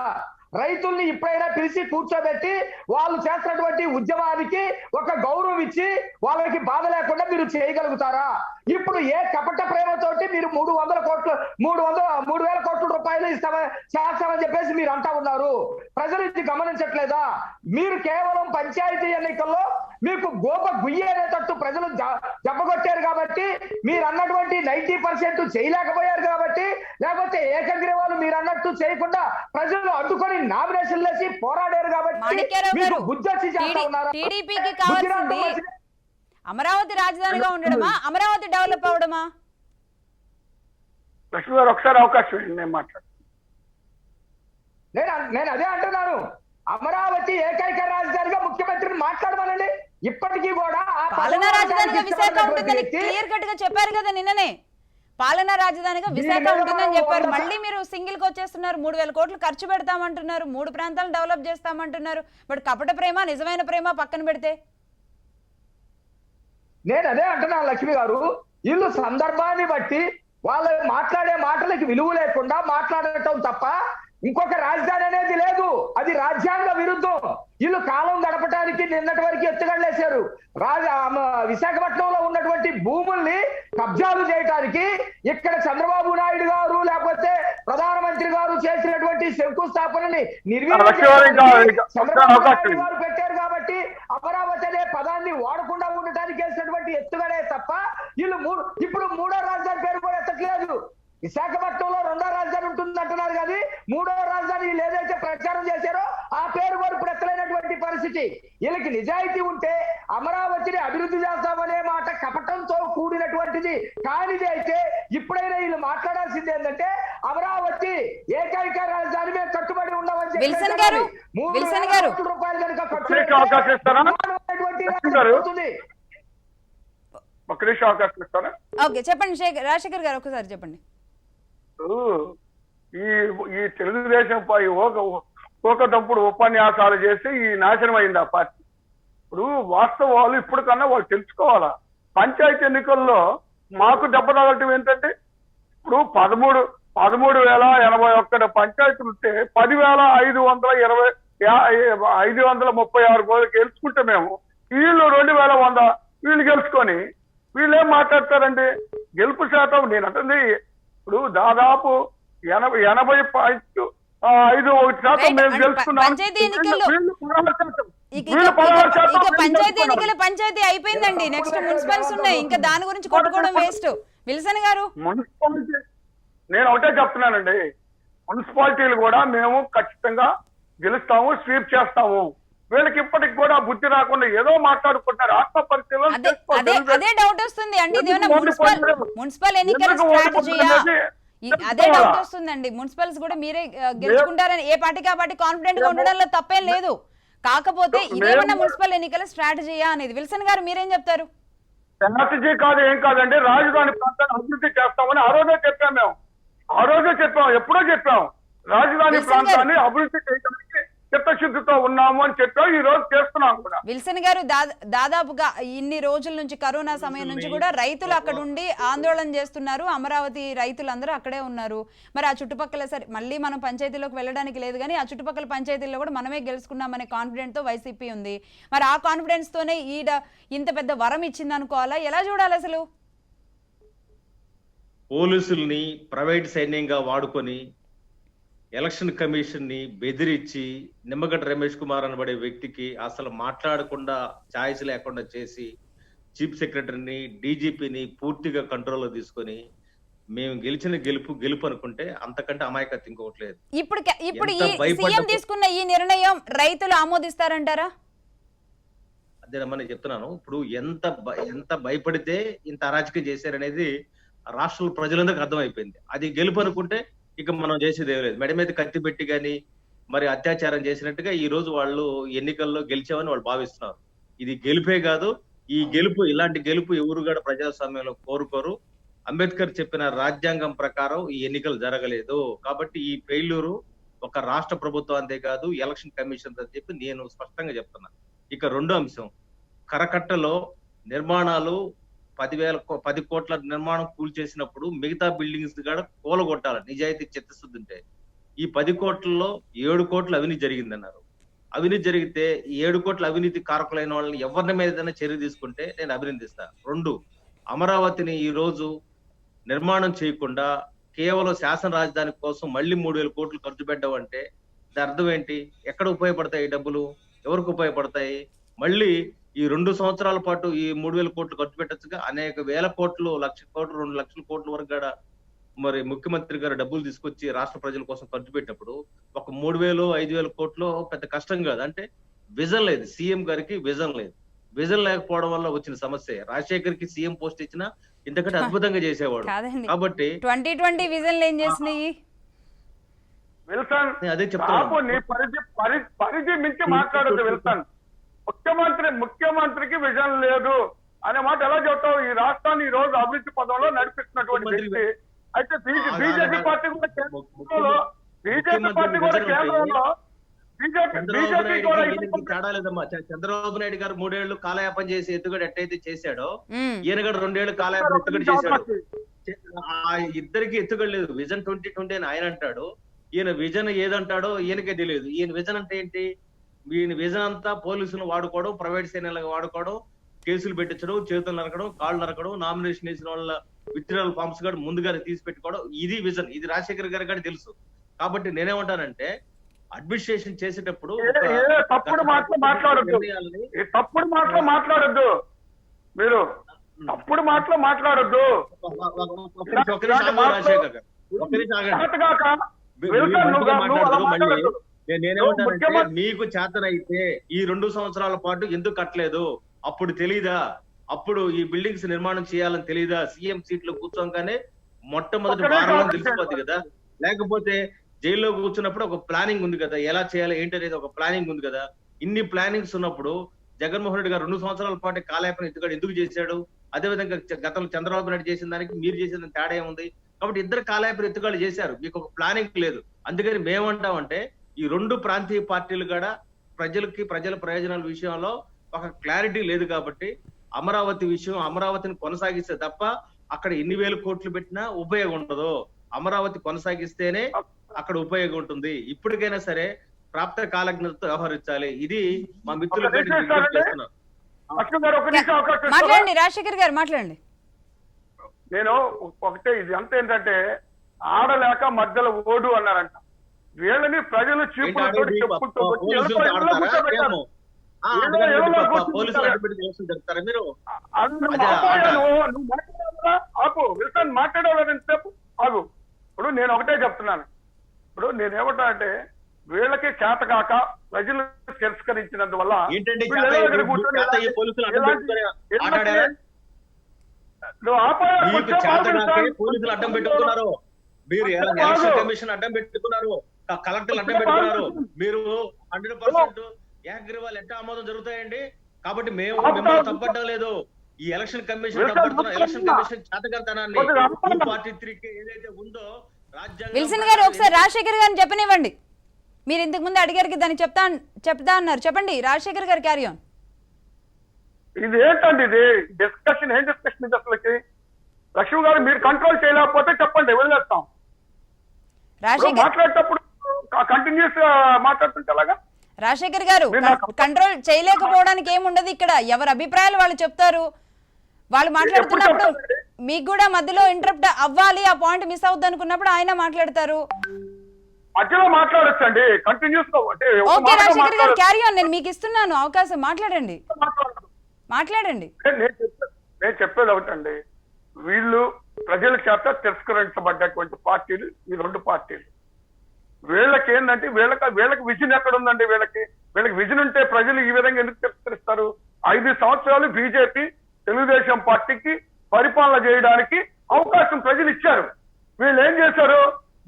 రైతుల్ని ఇప్పుడైనా పిలిచి కూర్చోబెట్టి వాళ్ళు చేస్తున్నటువంటి ఉద్యమానికి ఒక గౌరవం ఇచ్చి వాళ్ళకి బాధ లేకుండా మీరు చేయగలుగుతారా? ఇప్పుడు ఏ కపట ప్రేమతోటి మీరు 3,000 కోట్ల రూపాయలు చేస్తామని చెప్పేసి మీరు అంటా ఉన్నారు. ప్రజలు ఇది గమనించట్లేదా? మీరు కేవలం పంచాయతీ ఎన్నికల్లో మీకు గోప గుయ్యేటట్టు ప్రజలు జబ్బగొట్టారు కాబట్టి, మీరు అన్నటువంటి 90% చేయలేకపోయారు కాబట్టి, లేకపోతే ఏకగ్రీవాలు మీరు అన్నట్టు చేయకుండా ప్రజలు అడ్డుకొని నామినేషన్ వేసి పోరాడారు కాబట్టి మీకు బుద్ధి వచ్చి చేస్తా ఉన్నారా? టీడీపీకి కావాల్సింది అమరావతి రాజధానిగా ఉండడమా, అమరావతి డెవలప్ అవడమా? లక్ష్మి గారు ఒకసారి అవకాశం నేను మాట్లాడు. నేను అదే అంటున్నాను, అమరావతి ఏకైక రాజధానిగా ముఖ్యమంత్రిని మాట్లాడమనండి. ఇప్పటికీ కూడా పాలనా రాజధానిగా విశాఖ ఉంటుందని క్లియర్ కట్ గా చెప్పారు కదా నిన్ననే. పాలనా రాజధానిగా విశాఖ ఉంటుందని చెప్పారు. మళ్ళీ మీరు సింగిల్ కి వచ్చేస్తున్నారు. 3,000 కోట్లు ఖర్చు పెడతామంటున్నారు, 3 ప్రాంతాలను డెవలప్ చేస్తామంటున్నారు. బట్ కపట ప్రేమ నిజమైన ప్రేమ పక్కన పెడితే నేను అదే అంటున్నాను లక్ష్మి గారు, వీళ్ళు సందర్భాన్ని బట్టి వాళ్ళు మాట్లాడే మాటలకి విలువ లేకుండా మాట్లాడటం తప్ప ఇంకొక రాజధాని అనేది లేదు. అది రాజ్యాంగ విరుద్ధం. వీళ్ళు కాలం గడపడానికి నిన్నటి వరకు ఎత్తుగడలేశారు. విశాఖపట్నంలో ఉన్నటువంటి భూముల్ని కబ్జాలు చేయడానికి ఇక్కడ చంద్రబాబు నాయుడు గారు లేకపోతే ప్రధానమంత్రి గారు చేసినటువంటి శంకుస్థాపనని నిర్వీర్యం చంద్రబాబు నాయుడు గారు పెట్టారు కాబట్టి అమరావతి అనే పదాన్ని వాడకుండా ఉండటానికి వేసినటువంటి ఎత్తుగడే తప్ప వీళ్ళు ఇప్పుడు మూడో రాజధాని పేరు కూడా ఎత్తట్లేదు. విశాఖపట్నంలో రెండో రాజధాని ఉంటుంది అంటున్నారు కానీ మూడో రాజధాని వీళ్ళు ఏదైతే ప్రచారం చేశారో ఆ పేరు కూడా ఇప్పుడు ఎత్తలేనటువంటి పరిస్థితి. వీళ్ళకి నిజాయితీ ఉంటే అమరావతిని అభివృద్ధి చేస్తామనే మాట కపటంతో కూడినటువంటిది కానిది అయితే ఇప్పుడైనా వీళ్ళు మాట్లాడాల్సింది ఏంటంటే అమరావతి ఏకైక రాజధాని మీద కట్టుబడి ఉండవని విల్సన్ గారు రూపాయలు కనుక ఓకే చెప్పండి రాజశేఖర్ గారు ఒకసారి చెప్పండి. ఈ తెలుగుదేశం తప్పుడు ఉపన్యాసాలు చేసి ఈ నాశనం అయింది ఆ పార్టీ. ఇప్పుడు వాస్తవాలు ఇప్పుడు కన్నా వాళ్ళు తెలుసుకోవాలా. పంచాయతీ ఎన్నికల్లో మాకు దెబ్బ తగలటం ఏంటంటే ఇప్పుడు 13,081 పంచాయతీలు ఉంటే 10,536 గెలుచుకుంటే మేము వీళ్ళు 2,100 వీళ్ళు గెలుచుకొని వీళ్ళేం మాట్లాడతారండి. గెలుపు శాతం నేను అంటుంది ఇప్పుడు దాదాపు 80.51% మేము గెలుచుకున్నాం. పంచాయతీ అయిపోయిందండి. నెక్స్ట్ మున్సిపల్స్ ఉన్నాయి. ఇంకా దాని గురించి కొట్టుకోవడం వేస్ట్. విల్సన్ గారు మున్సిపాలిటీ నేను ఒకటే చెప్తున్నానండి, మున్సిపాలిటీలు కూడా మేము ఖచ్చితంగా గెలుస్తాము, స్వీప్ చేస్తాము. వీళ్ళకి ఇప్పటికి కూడా బుద్ధి రాకుండా ఏదో మాట్లాడుకుంటారు. ఆత్మ పరిశీలన అదే డౌట్ వస్తుంది అండి. మున్సిపల్ ఎన్నికల స్ట్రాటజీయా? అదే డౌట్ వస్తుందండి. మున్సిపల్స్ కూడా మీరే గెలుచుకుంటారని ఏ పార్టీకి ఆ పార్టీ కాన్ఫిడెంట్ గా ఉండడంలో తప్పేం లేదు. కాకపోతే ఇదేమన్నా మున్సిపల్ ఎన్నికల స్ట్రాటజీయా అనేది విల్సన్ గారు మీరేం చెప్తారు? స్ట్రాటజీ కాదు, ఏం కాదండి. రాజధాని ప్రాంతాన్ని అభివృద్ధి చేస్తామని ఆ రోజే చెప్పాం, ఎప్పుడో చెప్పాం. రాజధాని ప్రాంతాన్ని అభివృద్ధి చేయడానికి చిత్తశుద్ధితో ఉన్నాము అని చెప్పాం. ఈ రోజు చేస్తున్నాం కూడా. విల్సన్ గారు దాదాపుగా ఇన్ని రోజుల నుంచి కరోనా సమయం నుంచి కూడా రైతులు అక్కడ ఉండి ఆందోళన చేస్తున్నారు. అమరావతి రైతులందరూ అక్కడే ఉన్నారు. మరి ఆ చుట్టుపక్కల సరే మళ్ళీ మనం పంచాయతీలోకి వెళ్ళడానికి లేదు కానీ ఆ చుట్టుపక్కల పంచాయతీల్లో కూడా మనమే గెలుచుకున్నామనే కాన్ఫిడెంట్ తో వైసీపీ ఉంది. మరి ఆ కాన్ఫిడెన్స్ తోనే ఇంత పెద్ద వరం ఇచ్చింది అనుకోవాలా? ఎలా చూడాలి అసలు? పోలీసుల్ని ప్రైవేట్ సైన్యంగా వాడుకొని ఎలక్షన్ కమిషన్ ని బెదిరించి నిమ్మగడ్డ రమేష్ కుమార్ అనబడే వ్యక్తికి అసలు మాట్లాడకుండా ఛాయిస్ లేకుండా చేసి చీఫ్ సెక్రటరీని డీజీపీని పూర్తిగా కంట్రోల్లో తీసుకొని మేము గెలిచిన గెలుపు అనుకుంటే అంతకంటే అమాయకత్వం ఇంకొకటి లేదు. ఇప్పుడు సీఎం తీసుకున్న ఈ నిర్ణయం రైతులు ఆమోదిస్తారంటారా? అదేనమ్మా చెప్తున్నాను. ఇప్పుడు ఎంత భయపడితే ఇంత అరాచకం చేశారనేది రాష్ట్ర ప్రజలందరికీ అర్థమైపోయింది. అది గెలుపు అనుకుంటే ఇక మనం చేసేది ఏం లేదు. మెడ మీద కత్తి పెట్టి కానీ మరి అత్యాచారం చేసినట్టుగా ఈ రోజు వాళ్ళు ఎన్నికల్లో గెలిచామని వాళ్ళు భావిస్తున్నారు. ఇది గెలుపే కాదు. ఇలాంటి గెలుపు ఎవరు కూడా ప్రజాస్వామ్యంలో కోరుకోరు. అంబేద్కర్ చెప్పిన రాజ్యాంగం ప్రకారం ఈ ఎన్నికలు జరగలేదు కాబట్టి ఈ ఫెయిల్యూరు ఒక రాష్ట్ర ప్రభుత్వం అంతే కాదు ఎలక్షన్ కమిషన్ అని చెప్పి నేను స్పష్టంగా చెప్తున్నా. ఇక రెండో అంశం, కరకట్టలో నిర్మాణాలు 10 కోట్ల నిర్మాణం కూల్చేసినప్పుడు మిగతా బిల్డింగ్స్ కూడా కూలగొట్టాలి నిజాయితీ చిత్తశుద్ధి ఉంటే. ఈ 10 కోట్లలో 7 కోట్లు అవినీతి జరిగిందన్నారు. అవినీతి జరిగితే 7 కోట్ల అవినీతి కారకులైన వాళ్ళని ఎవరిని మీద ఏదైనా చర్య తీసుకుంటే నేను అభినందిస్తాను. 2, అమరావతిని ఈ రోజు నిర్మాణం చేయకుండా కేవలం శాసన రాజధాని కోసం మళ్ళీ 3,000 కోట్లు ఖర్చు పెట్టామంటే దాని అర్థం ఏంటి? ఎక్కడ ఉపయోగపడతాయి డబ్బులు? ఎవరికి ఉపయోగపడతాయి? మళ్ళీ ఈ 2 సంవత్సరాల పాటు ఈ 3,000 కోట్లు ఖర్చు పెట్టచ్చుగా అనేక వేల కోట్లు, 1,00,000 కోట్లు, 2,00,000 కోట్ల వరకు కూడా మరి ముఖ్యమంత్రి గారు డబ్బులు తీసుకొచ్చి రాష్ట్ర ప్రజల కోసం ఖర్చు పెట్టినప్పుడు ఒక 3,000, 5,000 కోట్లు పెద్ద కష్టం కాదు. అంటే విజన్ లేదు, సీఎం గారికి విజన్ లేదు. విజన్ లేకపోవడం వల్ల వచ్చిన సమస్య. రాజశేఖర్ కి సీఎం పోస్ట్ ఇచ్చినా ఇంతకంటే అద్భుతంగా చేసేవాడు. కాబట్టి 2020 విజన్ ఏం చేసినాయి? విల్సన్ అదే చెప్తాను, పరిధి మించి మాట్లాడదు విల్సన్. ముఖ్యమంత్రికి విజన్ లేదు అనే మాట ఎలా చెప్తావు? ఈ రాష్ట్రాన్ని ఈ రోజు అభివృద్ధి పదంలో నడిపిస్తున్నటువంటి వ్యక్తి అయితే బీజేపీ పార్టీ కూడా కేంద్రంలో తేడా లేదమ్మా. చంద్రబాబు నాయుడు గారు 3 ఏళ్లు కాలయాపన చేసి ఎత్తుగడ ఎట్టయితే చేశాడో ఈయన కూడా 2 ఏళ్లు కాలయాపన ఎత్తుగడ చేశాడు. ఇద్దరికి ఎత్తుగడ లేదు. విజన్ 2020 అని ఆయన అంటాడు, ఈయన విజన్ ఏదంటాడో ఈయనకే తెలియదు. ఈయన విజన్ అంటే ఏంటి? వీని విజన్ అంతా పోలీసులు వాడుకోవడం, ప్రైవేట్ సేనలుగా వాడుకోవడం, కేసులు పెట్టించడం, చేతులు నరకడం, కాళ్ళు నరకడం, నామినేషన్ వేసిన వాళ్ళ విత్డ్రాయల్ ఫార్మ్స్ కూడా ముందుగా తీసి పెట్టుకోవడం, ఇది విజన్. ఇది రాజశేఖర్ గారికి కూడా తెలుసు. కాబట్టి నేనేమంటానంటే అడ్మినిస్ట్రేషన్ చేసేటప్పుడు తప్పుడు మాటలు మాట్లాడద్దు, తప్పుడు మాటలు మాట్లాడద్దు, మీరు తప్పుడు మాటలు మాట్లాడద్దు. రాజశేఖర్ గారు నేనేమంటానంటే మీకు చేతనైతే ఈ 2 సంవత్సరాల పాటు ఎందుకు కట్టలేదు? అప్పుడు తెలీదా? అప్పుడు ఈ బిల్డింగ్స్ నిర్మాణం చేయాలని తెలీదా? సీఎం సీట్ లో కూర్చోగానే మొట్టమొదటి వారంలో తెలిసిపోద్ది కదా. లేకపోతే జైల్లో కూర్చున్నప్పుడు ఒక ప్లానింగ్ ఉంది కదా, ఎలా చేయాలి ఏంటి అనేది ఒక ప్లానింగ్ ఉంది కదా. ఇన్ని ప్లానింగ్స్ ఉన్నప్పుడు జగన్మోహన్ రెడ్డి గారు 2 సంవత్సరాల పాటు కాలయాపన ఎందుకు చేశాడు? అదేవిధంగా గతంలో చంద్రబాబు నాయుడు చేసిన దానికి మీరు చేసిన తేడా ఏముంది? కాబట్టి ఇద్దరు కాలయాపన ఎత్తుగాళ్ళు చేశారు, మీకు ఒక ప్లానింగ్ లేదు. అందుకని మేమంటామంటే ఈ 2 ప్రాంతీయ పార్టీలు కూడా ప్రజల ప్రయోజనాల విషయంలో ఒక క్లారిటీ లేదు. కాబట్టి అమరావతి విషయం, అమరావతిని కొనసాగిస్తే తప్ప అక్కడ ఎన్ని వేల కోట్లు పెట్టినా ఉపయోగం ఉండదు. అమరావతి కొనసాగిస్తేనే అక్కడ ఉపయోగం ఉంటుంది. ఇప్పటికైనా సరే ప్రాప్త కాలజ్ఞతతో వ్యవహరించాలి. ఇది మా మిత్రులు మాట్లాడండి. రాజశేఖర్ గారు మాట్లాడండి. నేను ఒకటే, ఇది అంత ఏంటంటే ఆడలేక మధ్యలో ఓడు అన్నారంట. వీళ్ళని ప్రజలు చూపులతో మాట్లాడేవాళ్ళని చెప్పు ఆగు. ఇప్పుడు నేను ఒకటే చెప్తున్నాను. ఇప్పుడు నేనేమంటా అంటే వీళ్ళకి చేత కాక ప్రజలు తిరస్కరించినందువల్ల పోలీసులు అడ్డం పెట్టుకున్నారు, మీరు ఎలక్షన్ కమిషన్ అడ్డం పెట్టుకున్నారు, కలెక్టర్లు అడ్డం పెట్టుకున్నారు. మీరు 100% ఏకగ్రీవాలు ఎట్లా ఆమోదం జరుగుతాయండి? కాబట్టి మేము మిమ్మల్ని తప్పడం లేదు. ఈ ఎలక్షన్ కమిషన్ తప్పడుతున్నాం. ఎలక్షన్ కమిషన్ చేతగంతనాన్ని 243 ఏదైతే ఉందో రాజ్యాంగం. విల్సన్ గారు ఒకసారి రాజశేఖర్ గారిని చెప్పనివ్వండి. మీరు ఇంతకు ముందు అడిగారు దాన్ని చెప్తా అన్నారు. చెప్పండి రాజశేఖర్ గారు, క్యారీ ఆన్. ఇది ఏంటండి, ఇది డిస్కషన్ ఏం డిస్కషన్ ఇది అసలుకి? లక్ష్మి గారు మీరు కంట్రోల్ చేయలేకపోతే చెప్పండి, వదిలేస్తాం. మాట్లాడేటప్పుడు కంటిన్యూస్ మాట్లాడుతుంటే అలాగా. రాజశేఖర్ గారు కంట్రోల్ చేయలేకపోవడానికి ఏముండదు ఇక్కడ. ఎవరి అభిప్రాయాలు వాళ్ళు చెప్తారు. వాళ్ళు మాట్లాడుతున్నప్పుడు మీకు కూడా మధ్యలో ఇంటరప్ట్ అవ్వాలి, ఆ పాయింట్ మిస్ అవుద్ది అనుకున్నప్పుడు ఆయన మాట్లాడతారు. మధ్యలో మాట్లాడొచ్చండి, కంటిన్యూస్ గా. ఓకే రాజశేఖర్ గారు, క్యారీ ఆన్. నేను మీకు ఇస్తున్నాను అవకాశం, మాట్లాడండి. నేను చెప్పేది ఒకటండి, వీళ్ళు ప్రజల చేత తిరస్కరించబడ్డటువంటి పార్టీలు ఈ 2 పార్టీలు. వీళ్ళకి ఏంటంటే వీళ్ళకి విజన్ ఎక్కడ ఉందండి? వీళ్ళకి విజన్ ఉంటే ప్రజలు ఈ విధంగా ఎందుకు తిరస్కరిస్తారు? 5 సంవత్సరాలు బీజేపీ తెలుగుదేశం పార్టీకి పరిపాలన చేయడానికి అవకాశం ప్రజలు ఇచ్చారు. వీళ్ళు ఏం చేశారు?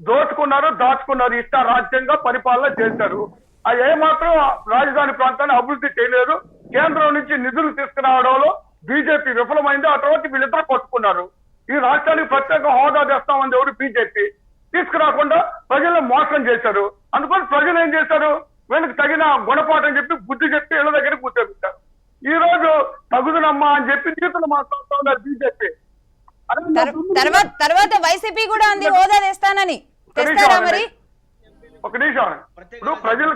దోచుకున్నారు, దాచుకున్నారు, ఇష్టారాజ్యంగా పరిపాలన చేశారు. అది ఏమాత్రం రాజధాని ప్రాంతాన్ని అభివృద్ధి చేయలేదు. కేంద్రం నుంచి నిధులు తీసుకురావడంలో బీజేపీ విఫలమైంది. ఆ తర్వాత వీళ్ళిద్దరు కొట్టుకున్నారు. ఈ రాష్ట్రానికి ప్రత్యేక హోదా తెస్తామంది ఎవరు? బీజేపీ. తీసుకురాకుండా ప్రజలను మోసం చేశారు. అందుకని ప్రజలు ఏం చేశారు? వీళ్ళకి తగిన గుణపాఠం చెప్పి బుద్ధి చెప్పి ఇళ్ళ దగ్గర కూర్చోబెట్టారు. ఈ రోజు తగుదనమ్మా అని చెప్పి నీతులు మాట్లాడుతూ ఉన్నారు బీజేపీ. తర్వాత వైసీపీ కూడా అంది హోదా తెస్తానని. తెస్తారా మరి? ఒక నిమిషం. ఇప్పుడు ప్రజలు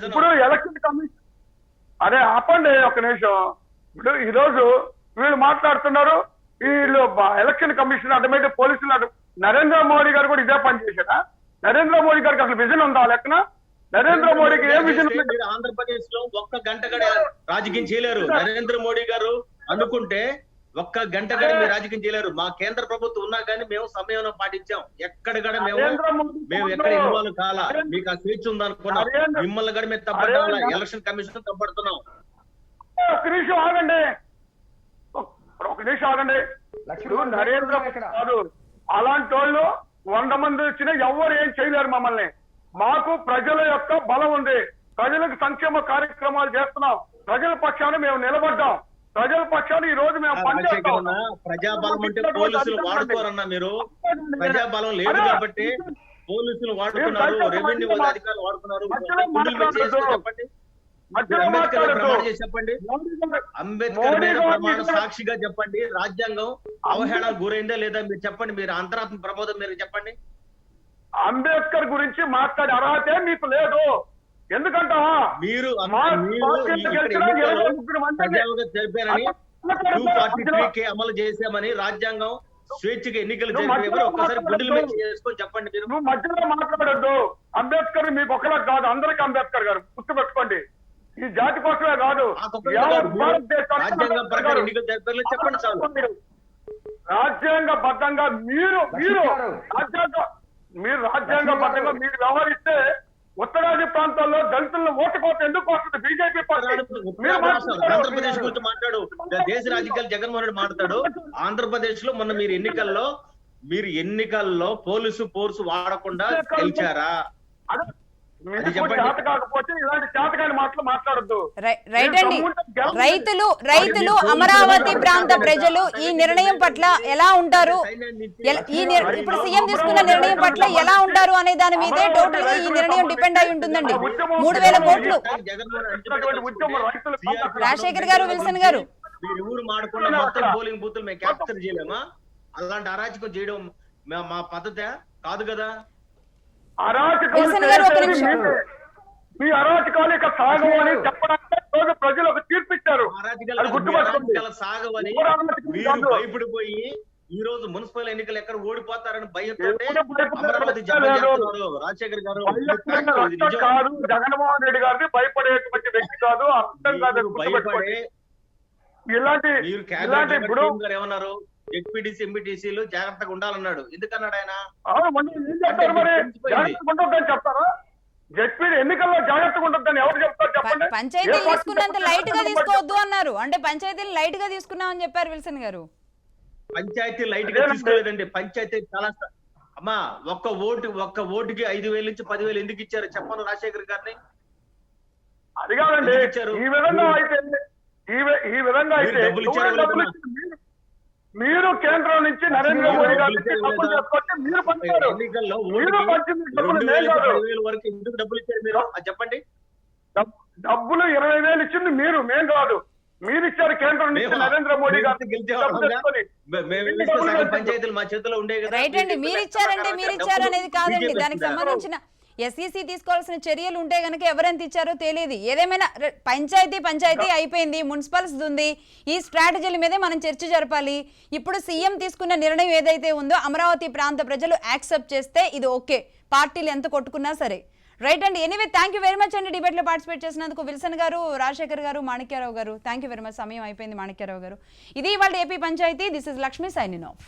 ఇప్పుడు ఎలక్షన్ కమిషన్ ఆపండి ఒక నిమిషం. ఇప్పుడు ఈ రోజు వీళ్ళు మాట్లాడుతున్నారు, వీళ్ళు ఎలక్షన్ కమిషన్ అడ్డమైతే పోలీసులు నరేంద్ర మోడీ గారు కూడా ఇదే పని చేశారా? నరేంద్ర మోడీ గారికి అసలు విజన్ ఉందా లెక్కన? నరేంద్ర మోడీకి ఏ విజన్? ఆంధ్రప్రదేశ్ లో ఒక్క గంట గడ రాజకీయం చేయలేరు. నరేంద్ర మోడీ గారు అనుకుంటే ఒక్క గంట గడ మీరు రాజకీయం చేయలేరు. మా కేంద్ర ప్రభుత్వం ఉన్నా కానీ మేము సమయం పాటించాం. ఎక్కడ కూడా మేము ఎక్కడ ఇన్వాల్వ్ కాలా. మీకు ఆ స్వేచ్ఛ ఉందనుకున్నాం. మిమ్మల్ని కూడా మేము తప్పడం ఎలక్షన్ కమిషన్ తప్పడుతున్నాం. ఒక నిమిషం ఆగండి. నరేంద్ర కాదు, అలాంటి వాళ్ళు 100 మంది వచ్చినా ఎవరు ఏం చేయలేరు మమ్మల్ని. మాకు ప్రజల యొక్క బలం ఉంది. ప్రజలకు సంక్షేమ కార్యక్రమాలు చేస్తున్నాం. ప్రజల పక్షాన మేము నిలబడ్డాం. ప్రజల పక్షాన ఈ రోజు మేము పనిచేస్తాం. ప్రజాబలం అంటే పోలీసులు వాడుకోరన్నా మీరు. ప్రజాబలం లేదు కాబట్టి పోలీసులు వాడుతున్నారు, రెవెన్యూ అధికారులు వాడుతున్నారు. చెప్పండి, అంబేద్కర్ ప్రమాణం చేసి చెప్పండి. అంబేద్కర్ మీద ప్రమాణం సాక్షిగా చెప్పండి. రాజ్యాంగం అవహేళన గురైందా లేదా మీరు చెప్పండి. మీరు అంతరాత్మ ప్రబోధం మీరు చెప్పండి. అంబేద్కర్ గురించి మాట్లాడే అర్హతే మీకు లేదు. ఎందుకంటావా మీరు మా మీరు పార్టీలో ఇక్కడ గెలిచిన ఎన్నికల్లో 23 మందిని సజావుగా జరిపారని 243 అమలు చేశామని రాజ్యాంగం స్వేచ్ఛగా ఎన్నికలు నువ్వు జరిపే మధ్యలో ఒక్కసారి గుండెలు మాట్లాడొద్దు. మీద చేసుకొని చెప్పండి మీరు. నువ్వు మధ్యలో మాట్లాడొద్దు. అంబేద్కర్ మీకు ఒకలా కాదు, అందరికి అంబేద్కర్ గారు గుర్తుపెట్టుకోండి. ఈ జాతి కోసమే కాదు, యావత్ భారతదేశానికి రాజ్యాంగం అంబేద్కర్ ప్రకారం గారు. ఎన్నికలు జరిపారు చెప్పండి చాలు. రాజ్యాంగబద్ధంగా మీరు రాజ్యాంగబద్ధంగా మీరు వ్యవహరిస్తే ఉత్తరాది ప్రాంతాల్లో దళితులను ఓటు కోసం ఎందుకు వస్తుంది బీజేపీ పార్టీ? మీరు ఆంధ్రప్రదేశ్ గురించి మాట్లాడు, దేశ రాజకీయాలు జగన్మోహన్ రెడ్డి మాట్లాడు. ఆంధ్రప్రదేశ్ లో మొన్న మీరు ఎన్నికల్లో పోలీసు ఫోర్స్ వాడకుండా గెలిచారా? మీకు చేత కాకపోతే ఇలాంటి చేతకాని మాటలు మాట్లాడద్దు. రైట్ అండి. రైతులు అమరావతి ప్రాంత ప్రజలు ఈ నిర్ణయం పట్ల ఎలా ఉంటారు, ఇప్పుడు సీఎం తీసుకున్న నిర్ణయం పట్ల ఎలా ఉంటారు అనే దాని మీదే టోటల్ గా ఈ నిర్ణయం డిపెండ్ అయి ఉంటుందండి. 3000 కోట్లు. రాజశేఖర్ గారు, విల్సన్ గారు, మీరు ఊరు మాడకుండా మొత్తం పోలింగ్ బూతులు మేము క్యాప్చర్ చేయలేమా? అలాంటి అరాచకం చేయడం మా పద్ధతే కాదు కదా. మీ అరాచకాలు ఇక సాగవు అని చెప్పడానికి రోజు ప్రజలు ఒక తీర్పు ఇచ్చారు. సాగవని మీరు భయపడిపోయి ఈ రోజు మున్సిపల్ ఎన్నికలు ఎక్కడ ఓడిపోతారని భయంతో అమరావతి రాజశేఖర్ గారు కాదు, జగన్మోహన్ రెడ్డి గారిని భయపడేటువంటి వ్యక్తి కాదు, అర్థం కాదు. భయపడే ఇలాంటి ఇప్పుడు ఏమన్నారు, జెడ్పీటీసీ ఎంపీటీసీలు జాగ్రత్తగా ఉండాలన్నాడు. ఎందుకన్నాడు ఆయన? చెప్తారు మరి జాగ్రత్తగా ఉండొద్దని చెప్తారా? జెడ్పీ ఎన్నికల్లో జాగ్రత్తగా ఉండొద్దని ఎవరు చెప్తారు చెప్పండి? పంచాయతీలు తీసుకున్నంత లైట్ గా తీసుకోవద్దు అన్నారు. అంటే పంచాయతీలు లైట్ గా తీసుకున్నామని చెప్పారు విల్సన్ గారు. పంచాయతీ లైట్ గా తీసుకోలేదండి. పంచాయతీ చాలా అమ్మా, ఒక్క ఓటుకి 5,000 నుంచి 10,000 ఎందుకు ఇచ్చారు చెప్పను రాజశేఖర్ గారిని? అది కాదండి, ఈ విధంగా అయితే మీరు కేంద్రం నుంచి నరేంద్ర మోడీ గారికి డబ్బులు చేసుకొచ్చి మీరు పంచారు. ఎన్నికల్లో వరకు ఎందుకు డబ్బులు ఇచ్చారు మీరు చెప్పండి? డబ్బులు 20,000 ఇచ్చింది మీరు, మేం కాదు. మీరు ఇచ్చారు కేంద్రం నుంచి నరేంద్ర మోడీ గారికి. పంచాయతీలు మా చేతిలో ఉండే కదా. రైట్ అండి. మీరు ఇచ్చారు అనేది కాదండి, దానికి సంబంధించిన ఎస్ఈసీ తీసుకోవాల్సిన చర్యలు ఉంటే గనక ఎవరెంత ఇచ్చారో తెలియదు. ఏదేమైనా పంచాయతీ అయిపోయింది, మున్సిపల్స్ ఉంది. ఈ స్ట్రాటజీల మీదే మనం చర్చ జరపాలి. ఇప్పుడు సీఎం తీసుకున్న నిర్ణయం ఏదైతే ఉందో అమరావతి ప్రాంత ప్రజలు యాక్సెప్ట్ చేస్తే ఇది ఓకే, పార్టీలు ఎంత కొట్టుకున్నా సరే. రైట్ అండి. Anyway thank you very much అండి డిబేట్ లో పార్టిసిపేట్ చేసినందుకు విల్సన్ గారు, రాజశేఖర్ గారు, మాణిక్యారావు గారు. Thank you very much. సమయం అయిపోయింది మాణిక్యారావు గారు. ఇది ఇవాళ AP Panchayati. This is Lakshmi signing of.